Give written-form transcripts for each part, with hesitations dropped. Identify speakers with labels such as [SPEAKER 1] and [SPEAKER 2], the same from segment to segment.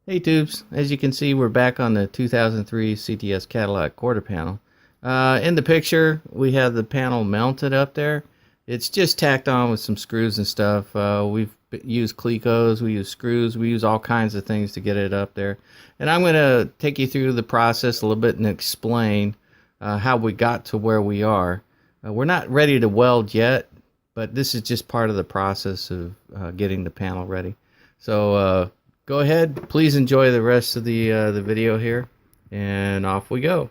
[SPEAKER 1] Hey tubes, as you can see we're back on the 2003 CTS Cadillac quarter panel. In the picture we have the panel mounted up there. It's just tacked on with some screws and stuff. We've used Clecos, we use screws, we use all kinds of things to get it up there. And I'm going to take you through the process a little bit and explain how we got to where we are. We're not ready to weld yet, but this is just part of the process of getting the panel ready. So go ahead, please enjoy the rest of the video here, and off we go.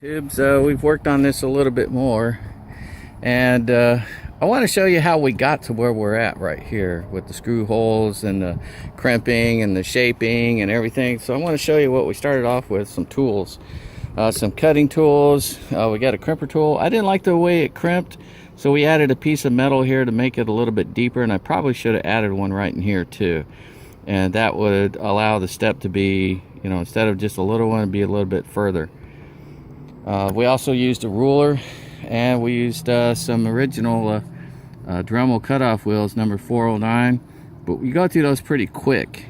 [SPEAKER 1] Tubes, we've worked on this a little bit more, and I want to show you how we got to where we're at right here with the screw holes and the crimping and the shaping and everything. So I want to show you what we started off with, some tools, some cutting tools. We got a crimper tool. I didn't like the way it crimped, so we added a piece of metal here to make it a little bit deeper, and I probably should have added one right in here too. And that would allow the step to be, instead of just a little one, it'd be a little bit further. We also used a ruler, and we used some original Dremel cutoff wheels, number 409, but we go through those pretty quick.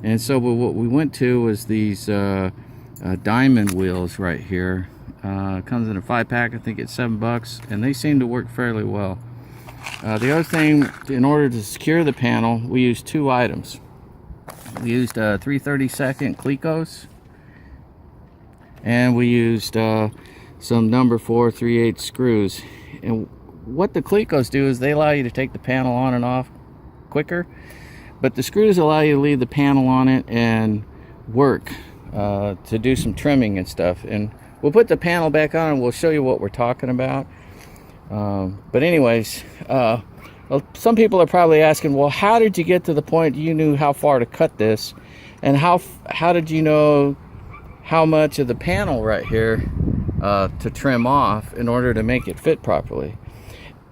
[SPEAKER 1] And so what we went to was these diamond wheels right here. Comes in a 5-pack, I think it's $7, and they seem to work fairly well. The other thing, in order to secure the panel, we used two items. We used 3/32 Clecos, and we used some number 4 3/8 screws. And what the Clecos do is they allow you to take the panel on and off quicker, but the screws allow you to leave the panel on it and work to do some trimming and stuff. And we'll put the panel back on and we'll show you what we're talking about. But anyways, some people are probably asking, well, how did you get to the point you knew how far to cut this, and how did you know how much of the panel right here to trim off in order to make it fit properly?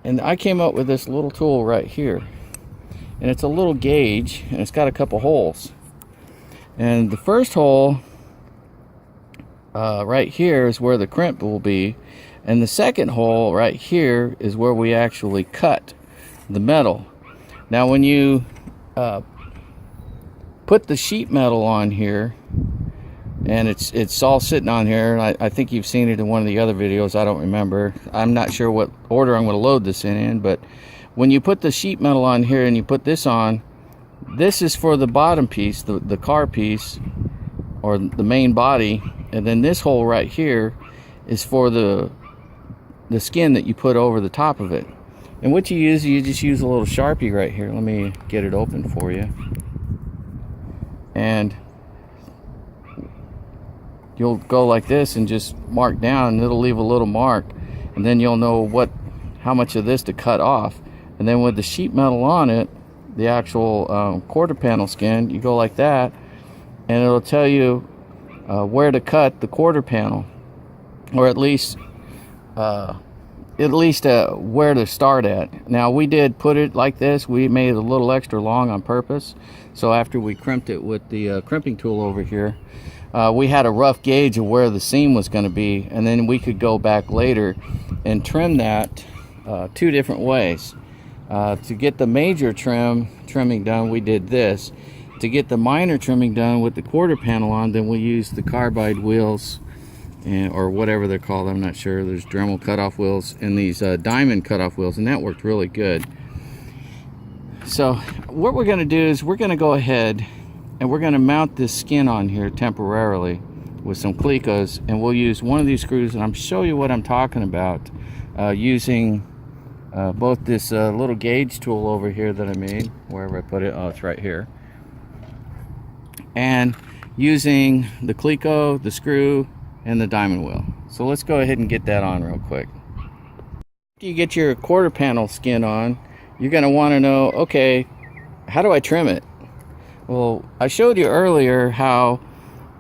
[SPEAKER 1] And I came up with this little tool right here, and it's a little gauge, and it's got a couple holes. And the first hole right here is where the crimp will be, and the second hole right here is where we actually cut the metal. Now when you put the sheet metal on here, and it's all sitting on here, and I think you've seen it in one of the other videos, I don't remember, I'm not sure what order I'm going to load this in, but when you put the sheet metal on here and you put this on, this is for the bottom piece, the car piece, or the main body, and then this hole right here is for the skin that you put over the top of it. And what you just use a little Sharpie right here. Let me get it open for you. And you'll go like this and just mark down, and it'll leave a little mark. And then you'll know how much of this to cut off. And then with the sheet metal on it, the actual quarter panel skin, you go like that, and it'll tell you where to cut the quarter panel, or at least where to start at. Now we did put it like this. We made it a little extra long on purpose, so after we crimped it with the crimping tool over here, we had a rough gauge of where the seam was going to be, and then we could go back later and trim that two different ways. To get the major trimming done, we did this. To get the minor trimming done with the quarter panel on, then we used the carbide wheels, or whatever they're called, I'm not sure. There's Dremel cutoff wheels and these diamond cutoff wheels, and that worked really good. So what we're going to do is we're going to go ahead and we're going to mount this skin on here temporarily with some Clecos, and we'll use one of these screws, and I'm show you what I'm talking about, using both this little gauge tool over here that I made, wherever I put it, oh, it's right here, and using the Cleco, the screw, and the diamond wheel. So let's go ahead and get that on real quick. After you get your quarter panel skin on, you're going to want to know, okay, how do I trim it? Well, I showed you earlier how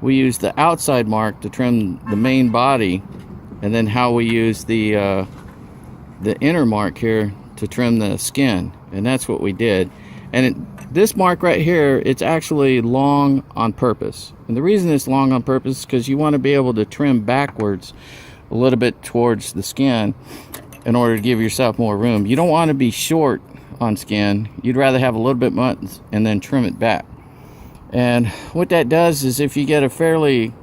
[SPEAKER 1] we use the outside mark to trim the main body, and then how we use the inner mark here to trim the skin, and that's what we did. And this mark right here, it's actually long on purpose. And the reason it's long on purpose is because you want to be able to trim backwards a little bit towards the skin in order to give yourself more room. You don't want to be short on skin. You'd rather have a little bit much and then trim it back. And what that does is, if you get a fairly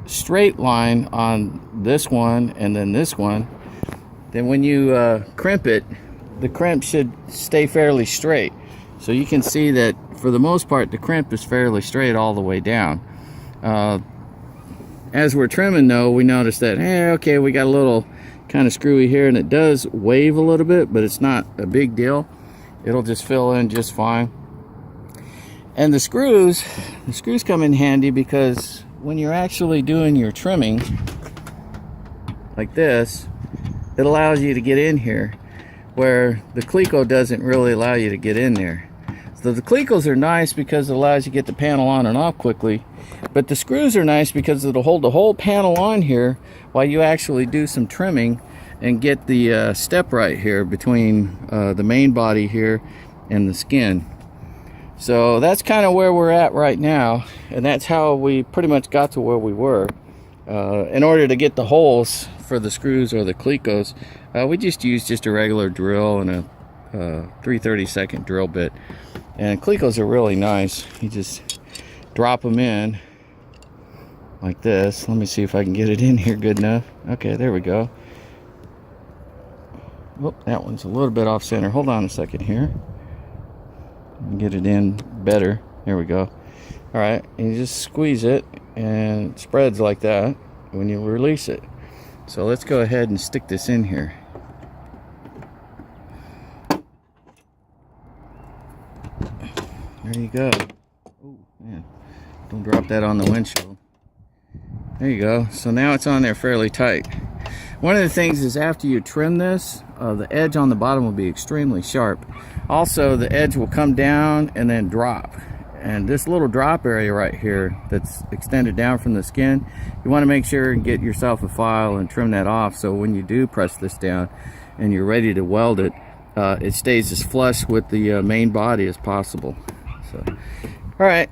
[SPEAKER 1] straight line on this one and then this one, then when you crimp it, the crimp should stay fairly straight. So you can see that for the most part the crimp is fairly straight all the way down. As we're trimming though, we notice that, hey, okay, we got a little kind of screwy here, and it does wave a little bit, but it's not a big deal. It'll just fill in just fine. And the screws come in handy, because when you're actually doing your trimming like this, it allows you to get in here where the cleco doesn't really allow you to get in there. So the clecos are nice because it allows you to get the panel on and off quickly, but the screws are nice because it'll hold the whole panel on here while you actually do some trimming and get the step right here between the main body here and the skin. So that's kind of where we're at right now, and that's how we pretty much got to where we were. In order to get the holes for the screws or the clecos, we just used a regular drill and a 3/32 drill bit. And clecos are really nice. You just drop them in like this. Let me see if I can get it in here good enough. Okay, there we go. Oh, that one's a little bit off center. Hold on a second here. Get it in better. There we go. All right, and you just squeeze it, and it spreads like that when you release it. So let's go ahead and stick this in here. There you go. Oh man, don't drop that on the windshield. There you go. So now it's on there fairly tight. One of the things is, after you trim this, the edge on the bottom will be extremely sharp. Also, the edge will come down and then drop. And this little drop area right here that's extended down from the skin, you want to make sure and get yourself a file and trim that off, so when you do press this down and you're ready to weld it, it stays as flush with the main body as possible. So, all right,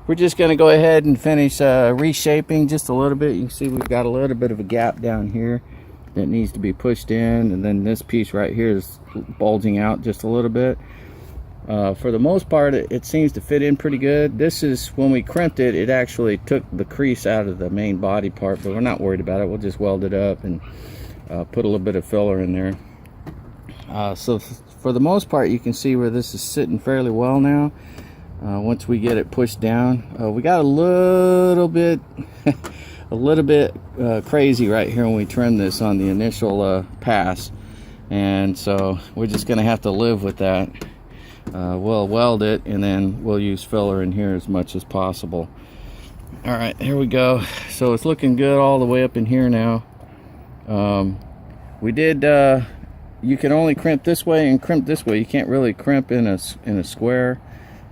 [SPEAKER 1] we're just going to go ahead and finish reshaping just a little bit. You can see we've got a little bit of a gap down here that needs to be pushed in, and then this piece right here is bulging out just a little bit. For the most part, it seems to fit in pretty good. This is, when we crimped it, it actually took the crease out of the main body part, but we're not worried about it. We'll just weld it up and put a little bit of filler in there. So for the most part, you can see where this is sitting fairly well now. Once we get it pushed down, we got a little bit crazy right here when we trimmed this on the initial pass, and so we're just gonna have to live with that. We'll weld it, and then we'll use filler in here as much as possible. All right, here we go. So it's looking good all the way up in here now. We did you can only crimp this way and crimp this way. You can't really crimp in a square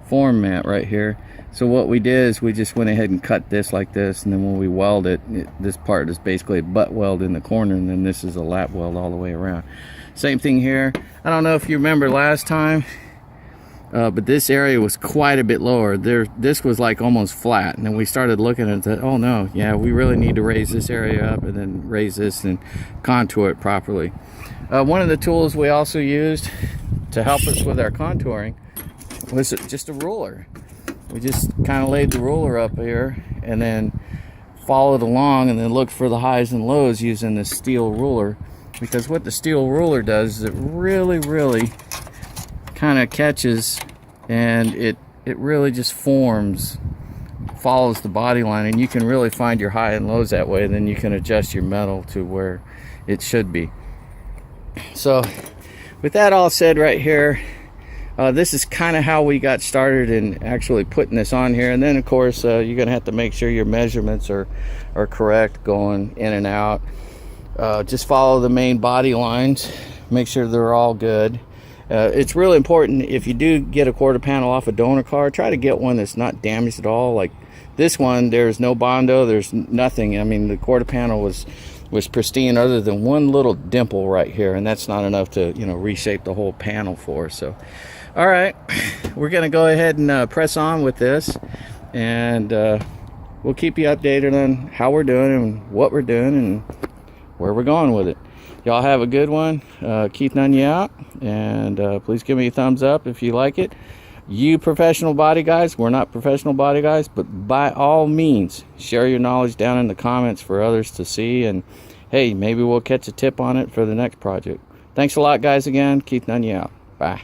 [SPEAKER 1] format right here. So what we did is we just went ahead and cut this like this, and then when we weld it, this part is basically a butt weld in the corner, and then this is a lap weld all the way around. Same thing here. I don't know if you remember last time, but this area was quite a bit lower. This was like almost flat, and then we started looking at it. Oh no, yeah, we really need to raise this area up, and then raise this and contour it properly. One of the tools we also used to help us with our contouring was just a ruler. We just kind of laid the ruler up here and then followed along, and then looked for the highs and lows using this steel ruler, because what the steel ruler does is it really kind of catches, and it really just follows the body line, and you can really find your high and lows that way. Then you can adjust your metal to where it should be. So with that all said right here, this is kind of how we got started in actually putting this on here. And then of course you're gonna have to make sure your measurements are correct going in and out. Just follow the main body lines, make sure they're all good. It's really important, if you do get a quarter panel off a donor car, try to get one that's not damaged at all. Like this one, there's no Bondo, there's nothing. I mean, the quarter panel was pristine other than one little dimple right here, and that's not enough to, you know, reshape the whole panel for us. So all right, we're gonna go ahead and press on with this, and we'll keep you updated on how we're doing and what we're doing and where we're going with it. Y'all have a good one. Keith Noneya out, and please give me a thumbs up if you like it. You professional body guys, we're not professional body guys, but by all means, share your knowledge down in the comments for others to see, and hey, maybe we'll catch a tip on it for the next project. Thanks a lot, guys, again. Keith Noneya out. Bye.